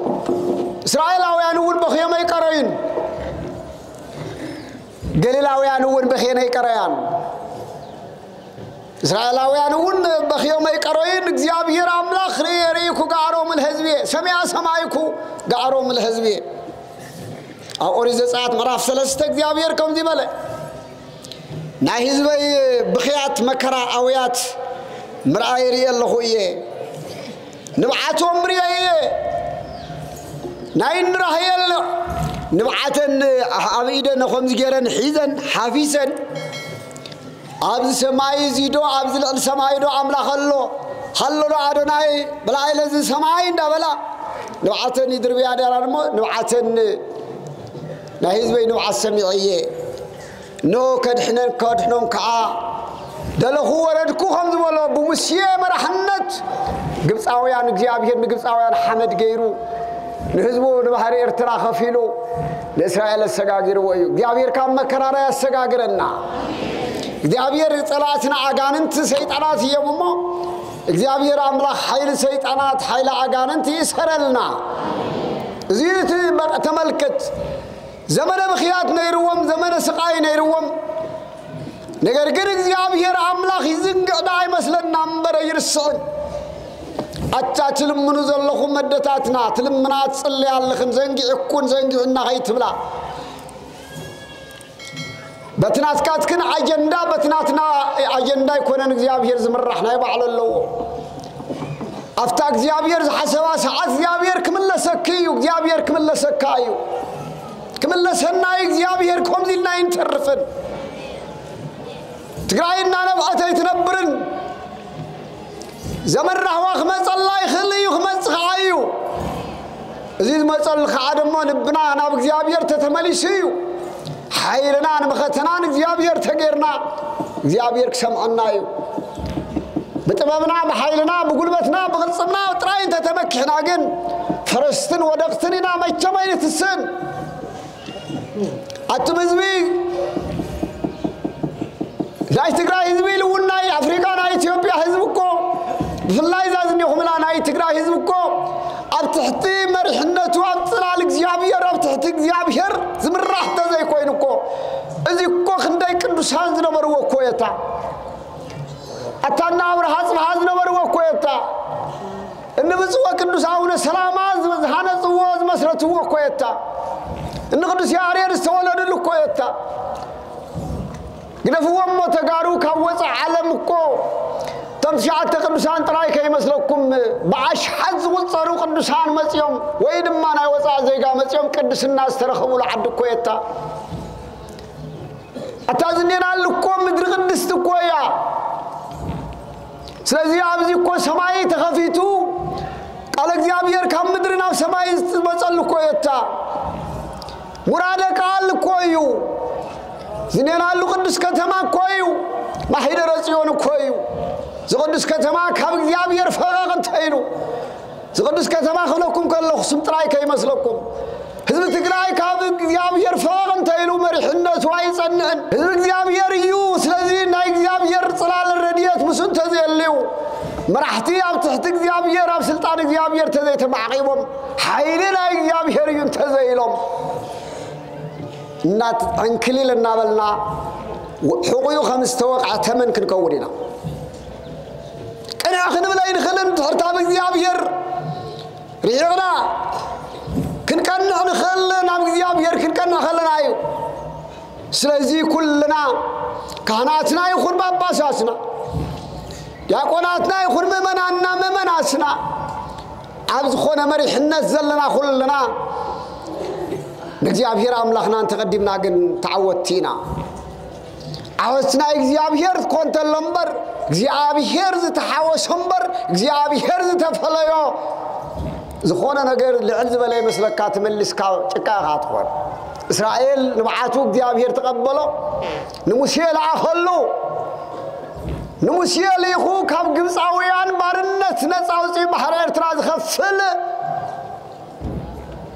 اسرائيلاويان ول بخيمه يقرين قليلاويان ول بخيمه يقريان إسرائيلاويان ون بخيوم يقرؤين እግዚአብሔር አምላክ ሪሪኩ ጋሮም ለህዝቤ ሰማያ ሰማይኩ ጋሮም ለህዝቤ አኦሪት ዘጸአት ምዕራፍ 3 እግዚአብሔር ከምዚ በለ ናይ ህዝበይ ብخيات መከራ አውያት ምርአይ ሪየለኹየ ንብዓቶም ሪየ ናይ ንራህየል ንብዓተን አብይደን ከምዚ ገረን ሒዘን ሓፊሰን أبز سماي زيدو أبز السماي دو أملا خلو أدوناي بلا إلز سماي دبلا نوعتن يدربي أدرارمو نوعتن نهيز بي نوع السميعية نو كدحنون كعا دلخو وردكو خمز بلو بمسيه مرحنت قبس آويان እግዚአብሔር قبس آويان حمد غيرو نهزبو نبحري ارترا خفيلو لإسرائيل السقاقير ويو እግዚአብሔር كام مكرارا يسقاقرنا እግዚአብሔር ጸላትና አጋንንት ሰይጣናት የሙሞ እግዚአብሔር አምላክ ኃይል ሰይጣናት ኃይል አጋንንት ይሰረልና እዚህት ተመልከት ዘመነ በخيات ነይሩም ዘመነ ስቃይ ነይሩም ነገር ግን እግዚአብሔር አምላክ ይዝንገዳ አይመስለና አንበረ ይርሰን አቻችልም ምኑ ዘለኹ መደታትና ትልምናት ጽል ያለኽን ዘንጊ እኩን ዘንጊና ሀይትብላ بتنات كاتكن أجندة بتناتنا أجندة يكونن እግዚአብሔር زمرحنا يبعللو أفتاك እግዚአብሔር حسوا ساعات እግዚአብሔር كملسكيو እግዚአብሔር كملسكايو كملسنا እግዚአብሔር كمزيلنا ينترفن تقرأينا نبعته يتنبرن زمن رحوا خمس الله يخليه خمس خايو زيد ما صل خادمو نبنا أنا እግዚአብሔር تتمليسيو حيلنا نبختنا እግዚአብሔር تغيرنا እግዚአብሔር كسمعنا يو بطببنا بحيلنا بقلبتنا بغلصنا طراين تتمكحنا جن فرستن ودقتننا ما يتماينت السن اتمزبي لاي تግራይ ህዝብ ይሉና አፍሪካና ኢትዮጵያ ህዝብ እኮ ፍላይ ዛዝን ይሁምላ ናይ ትግራይ ህዝብ እኮ አብትሕቲ መርሕነቱ አብጽላል እግዚአብሔር አብትሕቲ እግዚአብሔር ዝምራህ ተዘይ ኮይን እኮ እዚ እኮ ክንደይ ቅዱሳን ዝነበርዎ እኮ የታ አታና አብርሃ ጽባህ ዝነበርዎ እኮ የታ እንብጽዋ ቅዱስ አቡነ ሰላማ ዝሃነጽዎ ዝመስረትዎ እኮ የታ እነ ቅዱስ ያሬድ ዝተወለዱሉ እኮ የታ ግነፍዎም ተጋሩ ካወጽ ዓለም እኮ تمشيات قدسان تراي كي مسلكم بعش حز وصاروا قدسان مسيوم ويد ما نا وصا زيغا مسيوم قدس الناس ترخبوا لعد كويتا اتازنينا لكم مدر قدس كويا سلازي ابزي كو سماي تخفيتو قال እግዚአብሔር ከምድርና ሰማይ መጸል ኮየታ ሙራደ ቃል ኮዩ ዝኔናሉ ቅዱስ ከተማ ኮዩ ማሂደረ ጽዮን ኮዩ زقدس كتما كاب እግዚአብሔር ፈራቀን ታይኑ زقدس كتما خلكم كله سم ጥራይ ከይመስለኩም ህዝብ ትግራይ ካብ እግዚአብሔር ፈራቀን ታይኑ መሪሕነቱ አይጸንዕን ህዝብ እግዚአብሔር እዩ ስለዚህ ናይ እግዚአብሔር ጽላል ረድየት ቅዱስን ተዘየልዩ መራሕቲ ኣብ ትሕቲ እግዚአብሔር ኣብ ስልጣን እግዚአብሔር ተዘይተማዕቂቦም ሓይሊ ናይ እግዚአብሔር እዩ ተዘይሎም እናት አንክሊል እናበልና حقوق خمس توقع ثمن كنكودينا أنا أخذ بلا ينخلن تحرتها بزيابير ريغنا كن نخلن عم بزيابير كن نخلن عيو سلازي كلنا كهناتنا يخون باباساسنا ياقوناتنا يخون ممناسنا عبز خونا مريح نزلنا كلنا بزيابير أملاخنا نتقدمنا قن تعودتينا عاوزنا እግዚአብሔር ኮንተ ለምበር እግዚአብሔር ዝተሐወስ እምበር እግዚአብሔር ዝተፈለዮ ዝኾነ ነገር ልዕል ዝበለ መስለካ ተመልስካ ጭቃ ካትኮን እስራኤል ንባዓቱ እግዚአብሔር ተቀበሎ ንሙሴ ላአኸሉ ንሙሴ ለይኹ ካብ ግብፃውያን ባርነት ነፃ አውጪ ባህረ ኤርትራ ዝኸፍል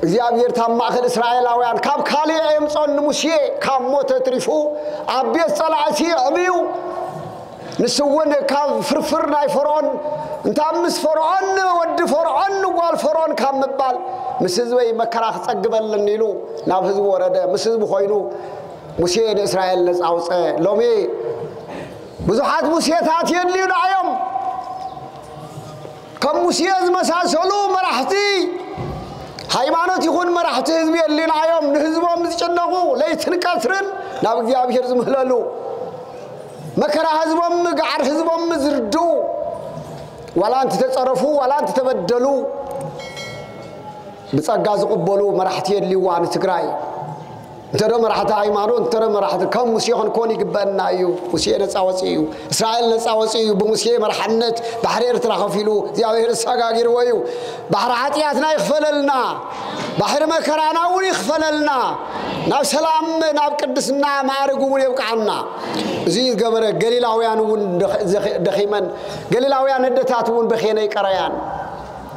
እግዚአብሔር ታማኸል እስራኤላውያን ካብ ካሊዕ የምጾን ሙሴ ካብ ሞተ ትሪፉ አቤት ጸላእቲ ዕብዩ ንስውን ካብ ፍርፍር ናይ ፈርዖን እንታምስ ፈርዖን ወዲ ፈርዖን ጓል ፈርዖን ካብ ምባል ምስ ህዝበይ መከራ ክጸግበልን ኢሉ ናብ ህዝቡ ወረደ ምስ ህዝቡ ኮይኑ ሙሴ ንእስራኤል ነፃ አውፀ ሎሚ ብዙሓት ሙሴታት የድልዩና እዮም ከም ሙሴ ዝመሳሰሉ መራሕቲ ሃይማኖት ይኹን መራሕቲ ህዝብ የድልዩና እዮም ንህዝቦም ዝጭነቁ ለይትን ቀትርን ናብ እግዚአብሔር ዝምህለሉ መከራ ህዝቦም ጋዓር ህዝቦም ዝርዱ ወላ አንተ ተጸረፉ ወላ አንተ ተበደሉ بጸጋ ዝቅበሉ መራሕቲ የድልዩዋ ንትግራይ እንተደ መራሕቲ ሃይማኖት እንተደ መራሕቲ ከም ሙሴ ኮን ይግበአና እዩ ሙሴ ነፃ ወፂዩ እስራኤል ነፃ ወፂዩ በሙሴ መራሕነት ባህር ኤርትራ ከፊሉ እግዚአብሔር ሰጋጊር ወዩ ባህር ኃጢአትና ይኽፈለልና ባህር መከራና እውን ይኽፈለልና ናብ ሰላም ናብ ቅድስና ማዕረጉ እውን ይብቃዕና እዚ ገበረ ገሊላውያን እውን ደኺመን ገሊላውያን እደታት እውን በኺነ ይቀረያን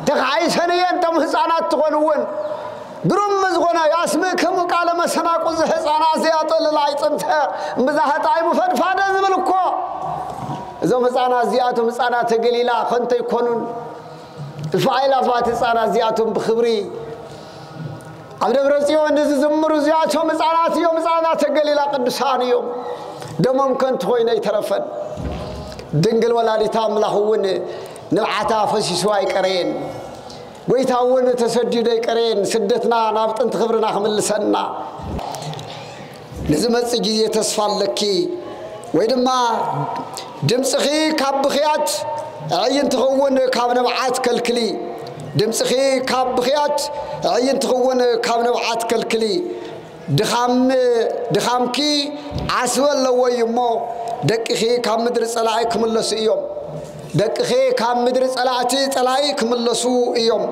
ተኻይሰነየን ተም ህፃናት ትኾኑውን ግሩም ዝኾነ ያስምክሙ ቃለ መሰናቁ ህፃናት ያጠል ላይ ጽንተ ምዛህጣይ ሙፈድፋደ ዝብልኮ እዞም ህፃናት ዚአቶም ህፃናት ገሊላ ኮንተ ይኮኑን ፋይላፋት ህፃናት ዚአቶም በኽብሪ ኣብ ደብረ ጽዮን ዝዝምሩ ዚአቶም ህፃናት እዮም ህፃናት ገሊላ ቅዱሳን እዮም ደሞም ከንቱ ሆይነ ይተረፈን ድንግል ወላዲተ አምላክ እውን ንብዓታ ፈሲሱ አይቀረን ጎይታውን ተሰዲደ ይቀረን ስደትና ናብ ጥንት ክብርና ክምልሰና ንዝመጽ ጊዜ ተስፋለኪ ወይ ድማ ድምጽኺ ካብ ብኺያት عين تخون ካብ ነብዓት ከልክሊ ድምጽኺ ካብ ብኺያት عين تخون ካብ ነብዓት ከልክሊ ድኻምኪ ዓስበለዎ እሞ ደቅኺ ካብ ምድሪ ጸላኢ ክምለሱ እዮም ደቅኺ ካብ ምድሪ ጸላኢ ክምለሱ እዮም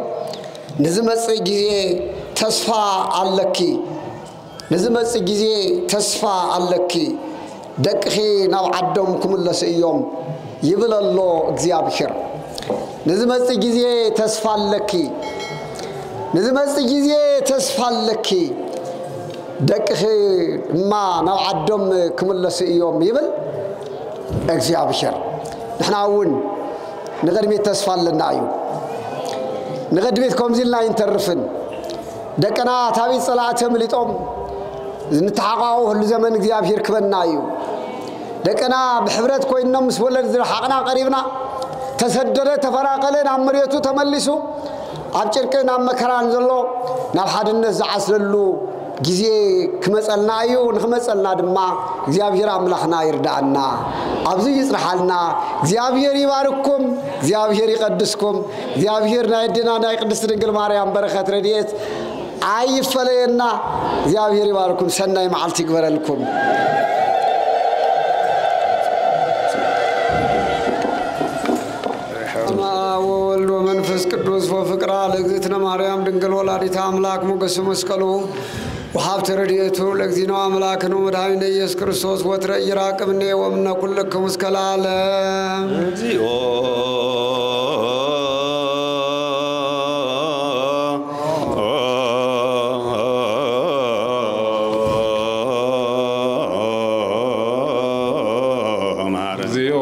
ንዝመጽ ጊዜ ተስፋ አለኪ ንዝመጽ ጊዜ ተስፋ አለኪ ደቅኺ ናብ ዓዶም ክምለሱ እዮም ይብለሎ እግዚአብሔር ንዝመጽ ጊዜ ተስፋ አለኪ ንዝመጽ ጊዜ ተስፋ አለኪ ደቅኺ ማ ናብ ዓዶም ክምለሱ እዮም ይብል እግዚአብሔር نحناون نقدميت تسفال لنا أيو نقدميت كمزيلنا ينترفن دكنا تابي صلاة مليتهم نتحققوا هل زمن እግዚአብሔር كبنا أيو دكنا بحبرت كوينا مسؤول ذي حقنا قريبنا تسدد تفراقلنا عمريته تملسوا أبشركنا مكران زلوا نبحد الناس عسلوا ጊዜ ክመጸልና እዩ ንኽመጸልና ድማ እግዚአብሔር አምላኽና ይርዳአና አብዚ ይጽርሐልና እግዚአብሔር ይባርኩም እግዚአብሔር ይቀድስኩም እግዚአብሔር ናይድና ናይ ቅድስት ድንግል ማርያም በረከት ረድኤት አይፈለየና እግዚአብሔር ይባርኩም ሰናይ መዓልቲ ይግበረልኩም ወወልድ ወመንፈስ ቅዱስ ወፍቅራ ለእግዝእትነ ማርያም ድንግል ወላዲተ አምላክ ሞገሱ መስቀሉ وحابت رديته لكزينو أملاكنو مدعين يسوع كريستوس وتر يراقبني ومن كلكم مسكالة Marzio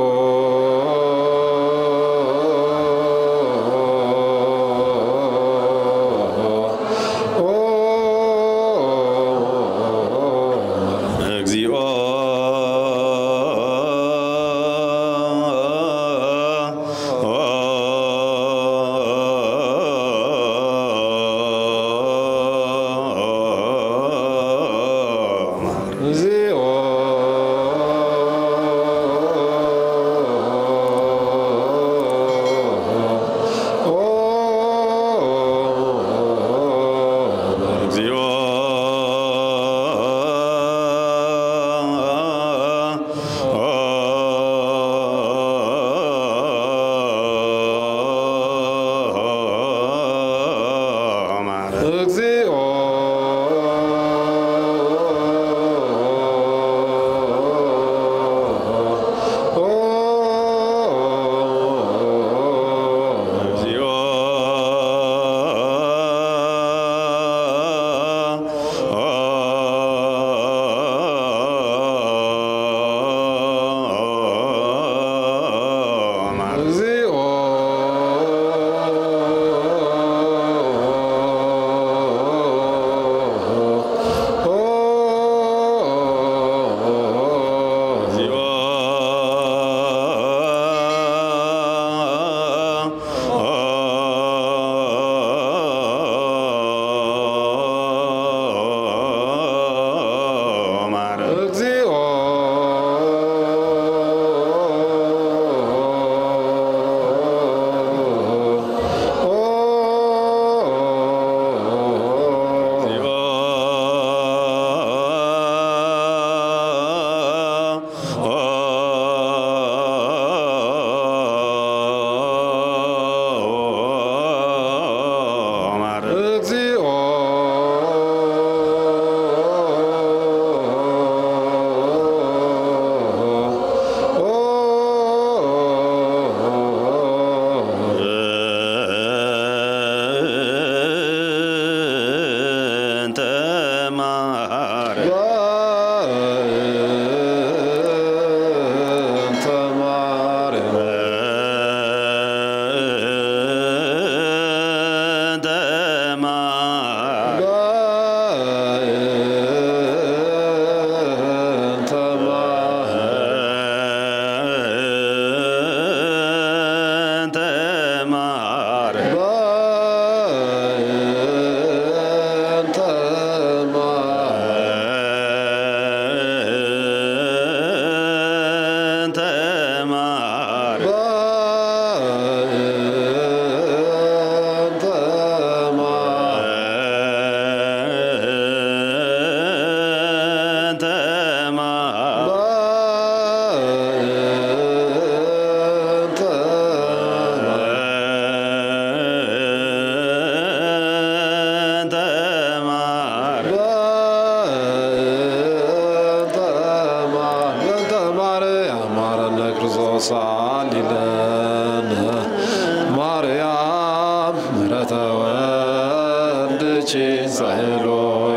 ምሕረተ ወልድኪ ሳይሎ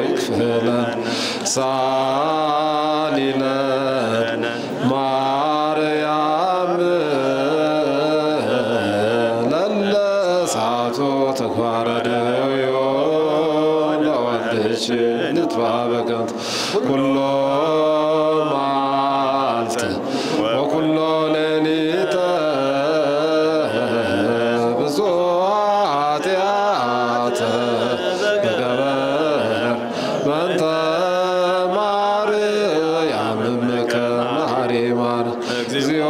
ይክፍለን ሳሊለን ማርያም ለለሳቶ ተኳረደዮ ለወልድኪ ንትባበቀት ኩሎ ማልት ወኩሎ ሌሊተ ብዙኃት በገበር በእንተ ማርያም እምከ መሐሪ ማር እግዚኦ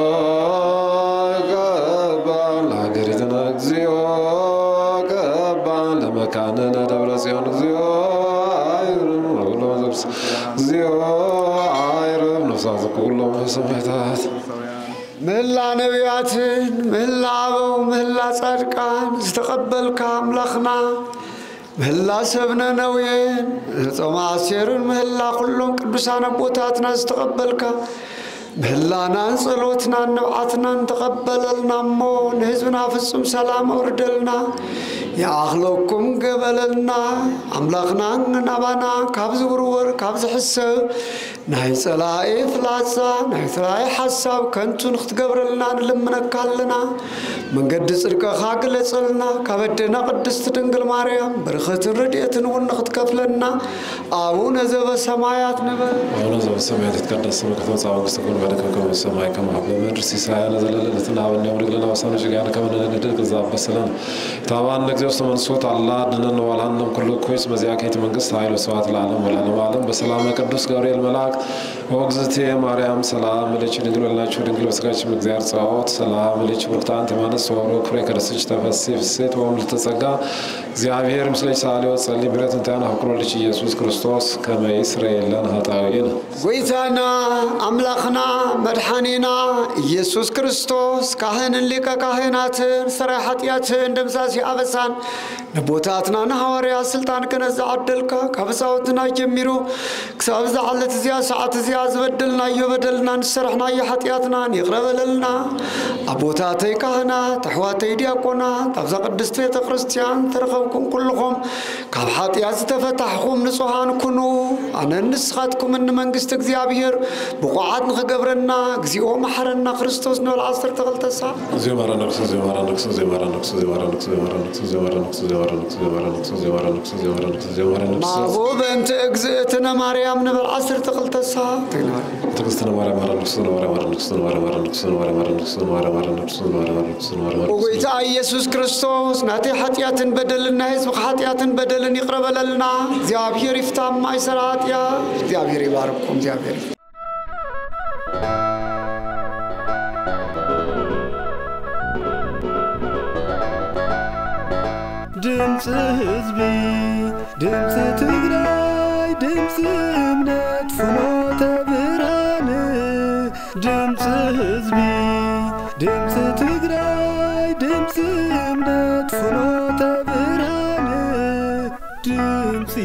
ገባን ለሀገሪትነ እግዚኦ ገባን ለመካንነ ደብረ ጽዮን እግዚኦ አይርም ለዘብስ እግዚኦ አይርም ነፍሳት ኩሎም ሰማዕታት ምህላ ነቢያትን ምህላ አበው ምህላ ጻድቃን ዝተቀበልካ አምላኽና ምህላ ሰብነ ነውየን ጾመ አሴርን ምህላ ኩሎም ቅዱሳን አቦታትና ዝተቀበልካ ምህላናን ጸሎትናን ንብዓትናን ተቀበለልና እሞ ንህዝብና ፍጹም ሰላም አውርደልና يأخلوكم قبلنا أملاخنا نبانا كابز ورور كابز حساب نهي سلاي فلاسا نهي سلاي حساب كنتو نخت قبرلنا لمنا كالنا من قدس ركا خاقل يصلنا كابدنا قدس تنقل مريم برخة الردية نون نخت كفلنا أبونا زب السمايات نبل أبونا زب السمايات تقدس مكتوب صعب استقبل بعدك كم السماي كم حبل من رسي سايا نزل لتناول اليوم رجلنا وصلنا شجعنا كمان ندرك الزاب بسلام طبعا نقدر من صوت الله دنا وعلنا كل كويس مزياكيت من قصة هاي السوات العالم والعالم عالم بسلام قدوس غوريل ملاك وغزتي مريم سلام ليش نقول لنا شو نقول بس كاش مقدار صوت سلام ليش ولتان تمان الصورو فريق رسيج تفسير السيت وهم لتسقى زعير مسلي سالي وصلي بريت انتانا حكرو ليش يسوع كريستوس كما إسرائيل لنا هتاوينا ويتانا أملاخنا مدحانينا يسوع كريستوس كاهن لك كاهنات سراحتياتن دمساسي أبسان نبوتاتنا نهاريا سلطان كنزع عدلك كبساوتنا جميرو كساب زعلت زيا ساعات زيا زبدلنا يبدلنا نسرحنا يحطياتنا يغرب لنا أبوتاتي كهنا تحواتي دياقونا تفزا قدست في كريستيان ترخبكم كلكم كاب حطيات تفتحكم نصوحان كنو أنا نسخاتكم من منقست اغزيابير بقعات نخقبرنا اغزيو محرنا كريستوس نو العصر تغلتسا زيو مارانكس زيو مارانكس زيو مارانكس زيو مارانكس زيو مارانكس زيو مارانكس مابو بنت اجزئتنا مريم نبل عصر تقلتسا تقلتنا مريم وقيتا يسوع كريستوس ناتي حطياتن بدلنا حزب حطياتن بدلن يقرب لنا እግዚአብሔር ይፍታም ማይሰራት ያ እግዚአብሔር ይባርኩም እግዚአብሔር ድምጽ ህዝቢ ድምጽ ትግራይ ድምጽ እምነት ፍኖተ ብርሃን ድምጽ ህዝቢ ድምጽ ትግራይ ድምጽ እምነት ፍኖተ ብርሃን ድምጽ